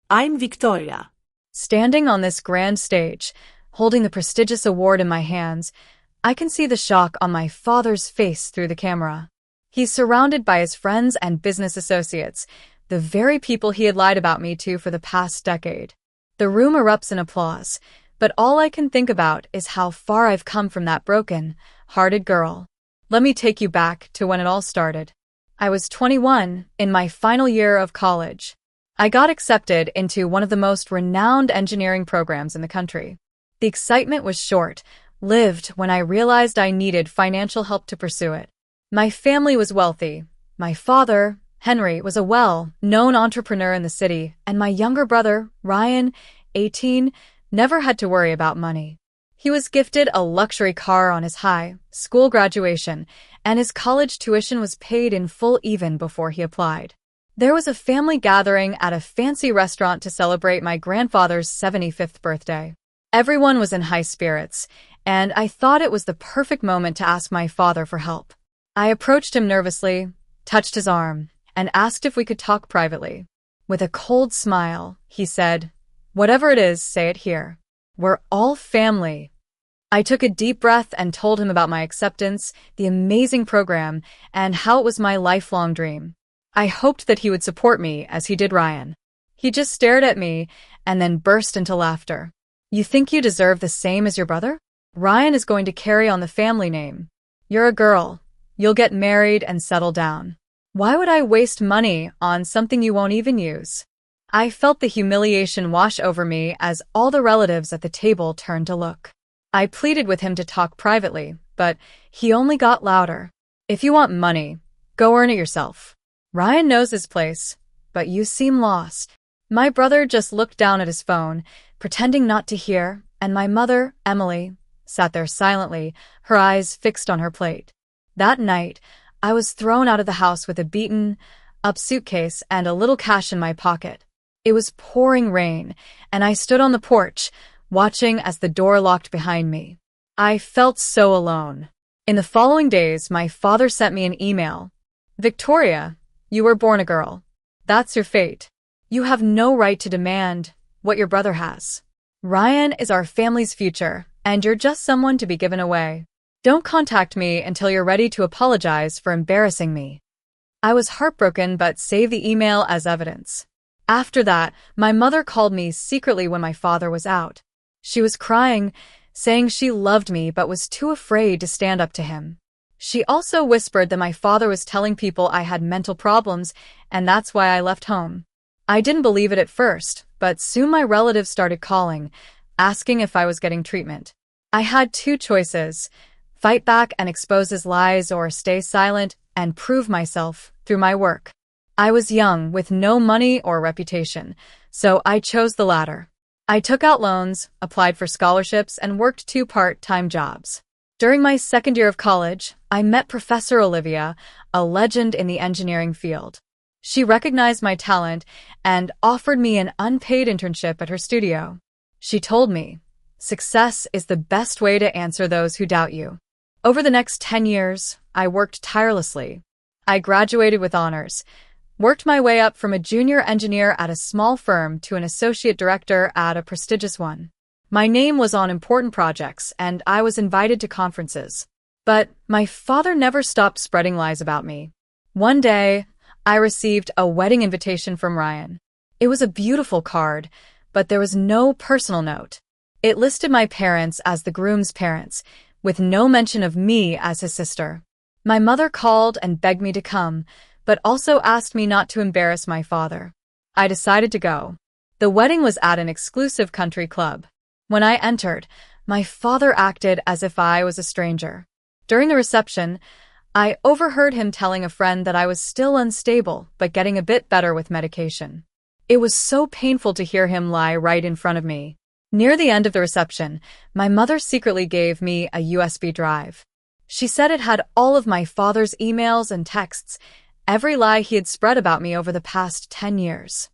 I'm Victoria. Standing on this grand stage, holding the prestigious award in my hands, I can see the shock on my father's face through the camera. He's surrounded by his friends and business associates, the very people he had lied about me to for the past decade. The room erupts in applause, but all I can think about is how far I've come from that broken-hearted girl. Let me take you back to when it all started. I was 21, in my final year of college. I got accepted into one of the most renowned engineering programs in the country. The excitement was short-lived when I realized I needed financial help to pursue it. My family was wealthy. My father, Henry, was a well-known entrepreneur in the city, and my younger brother, Ryan, 18, never had to worry about money. He was gifted a luxury car on his high school graduation, and his college tuition was paid in full even before he applied. There was a family gathering at a fancy restaurant to celebrate my grandfather's 75th birthday. Everyone was in high spirits, and I thought it was the perfect moment to ask my father for help. I approached him nervously, touched his arm, and asked if we could talk privately. With a cold smile, he said, "Whatever it is, say it here. We're all family." I took a deep breath and told him about my acceptance, the amazing program, and how it was my lifelong dream. I hoped that he would support me as he did Ryan. He just stared at me and then burst into laughter. "You think you deserve the same as your brother? Ryan is going to carry on the family name. You're a girl. You'll get married and settle down. Why would I waste money on something you won't even use?" I felt the humiliation wash over me as all the relatives at the table turned to look. I pleaded with him to talk privately, but he only got louder. "If you want money, go earn it yourself. Ryan knows his place, but you seem lost." My brother just looked down at his phone, pretending not to hear, and my mother, Emily, sat there silently, her eyes fixed on her plate. That night, I was thrown out of the house with a beaten-up suitcase and a little cash in my pocket. It was pouring rain, and I stood on the porch, watching as the door locked behind me. I felt so alone. In the following days, my father sent me an email. "Victoria, you were born a girl. That's your fate. You have no right to demand what your brother has. Ryan is our family's future, and you're just someone to be given away. Don't contact me until you're ready to apologize for embarrassing me." I was heartbroken but saved the email as evidence. After that, my mother called me secretly when my father was out. She was crying, saying she loved me but was too afraid to stand up to him. She also whispered that my father was telling people I had mental problems, and that's why I left home. I didn't believe it at first, but soon my relatives started calling, asking if I was getting treatment. I had two choices: fight back and expose his lies, or stay silent and prove myself through my work. I was young, with no money or reputation, so I chose the latter. I took out loans, applied for scholarships, and worked 2 part-time jobs. During my second year of college, I met Professor Olivia, a legend in the engineering field. She recognized my talent and offered me an unpaid internship at her studio. She told me, "Success is the best way to answer those who doubt you." Over the next 10 years, I worked tirelessly. I graduated with honors, worked my way up from a junior engineer at a small firm to an associate director at a prestigious one. My name was on important projects, and I was invited to conferences. But my father never stopped spreading lies about me. One day, I received a wedding invitation from Ryan. It was a beautiful card, but there was no personal note. It listed my parents as the groom's parents, with no mention of me as his sister. My mother called and begged me to come, but also asked me not to embarrass my father. I decided to go. The wedding was at an exclusive country club. When I entered, my father acted as if I was a stranger. During the reception, I overheard him telling a friend that I was still unstable but getting a bit better with medication. It was so painful to hear him lie right in front of me. Near the end of the reception, my mother secretly gave me a USB drive. She said it had all of my father's emails and texts, every lie he had spread about me over the past 10 years.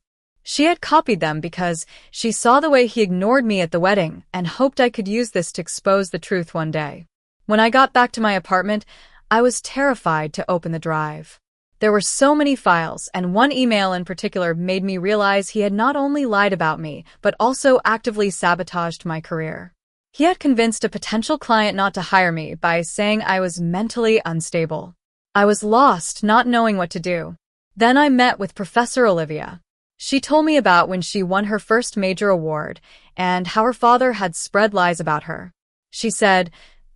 She had copied them because she saw the way he ignored me at the wedding and hoped I could use this to expose the truth one day. When I got back to my apartment, I was terrified to open the drive. There were so many files, and one email in particular made me realize he had not only lied about me, but also actively sabotaged my career. He had convinced a potential client not to hire me by saying I was mentally unstable. I was lost, not knowing what to do. Then I met with Professor Olivia. She told me about when she won her first major award and how her father had spread lies about her. She said,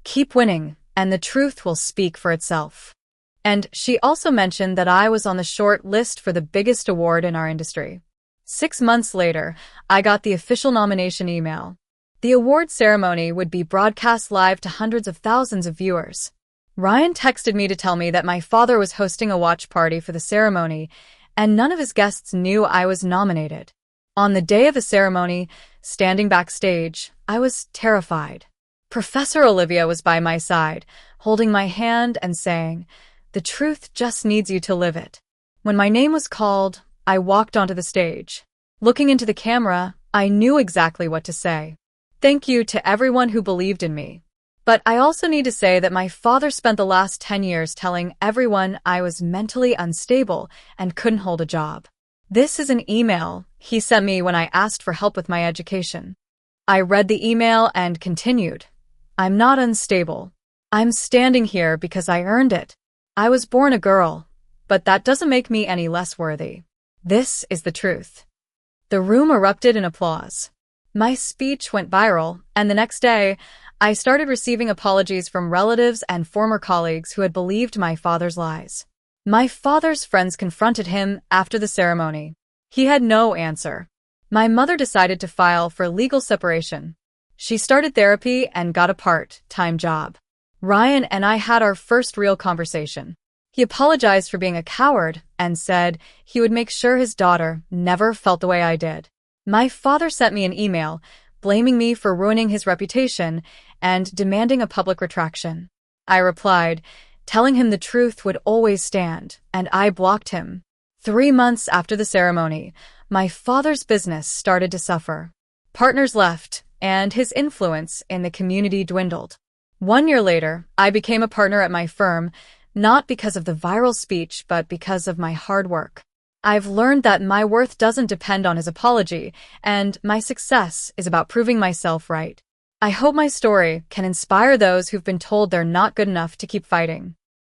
"Keep winning, and the truth will speak for itself." And she also mentioned that I was on the short list for the biggest award in our industry. 6 months later, I got the official nomination email. The award ceremony would be broadcast live to hundreds of thousands of viewers. Ryan texted me to tell me that my father was hosting a watch party for the ceremony, and none of his guests knew I was nominated. On the day of the ceremony, standing backstage, I was terrified. Professor Olivia was by my side, holding my hand and saying, "The truth just needs you to live it." When my name was called, I walked onto the stage. Looking into the camera, I knew exactly what to say. Thank you to everyone who believed in me. But I also need to say that my father spent the last 10 years telling everyone I was mentally unstable and couldn't hold a job. This is an email he sent me when I asked for help with my education. I read the email and continued. "I'm not unstable. I'm standing here because I earned it. I was born a girl, but that doesn't make me any less worthy. This is the truth." The room erupted in applause. My speech went viral, and the next day, I started receiving apologies from relatives and former colleagues who had believed my father's lies. My father's friends confronted him after the ceremony. He had no answer. My mother decided to file for legal separation. She started therapy and got a part-time job. Ryan and I had our first real conversation. He apologized for being a coward and said he would make sure his daughter never felt the way I did. My father sent me an email blaming me for ruining his reputation and demanding a public retraction. I replied, telling him the truth would always stand, and I blocked him. 3 months after the ceremony, my father's business started to suffer. Partners left, and his influence in the community dwindled. 1 year later, I became a partner at my firm, not because of the viral speech, but because of my hard work. I've learned that my worth doesn't depend on his apology, and my success is about proving myself right. I hope my story can inspire those who've been told they're not good enough to keep fighting.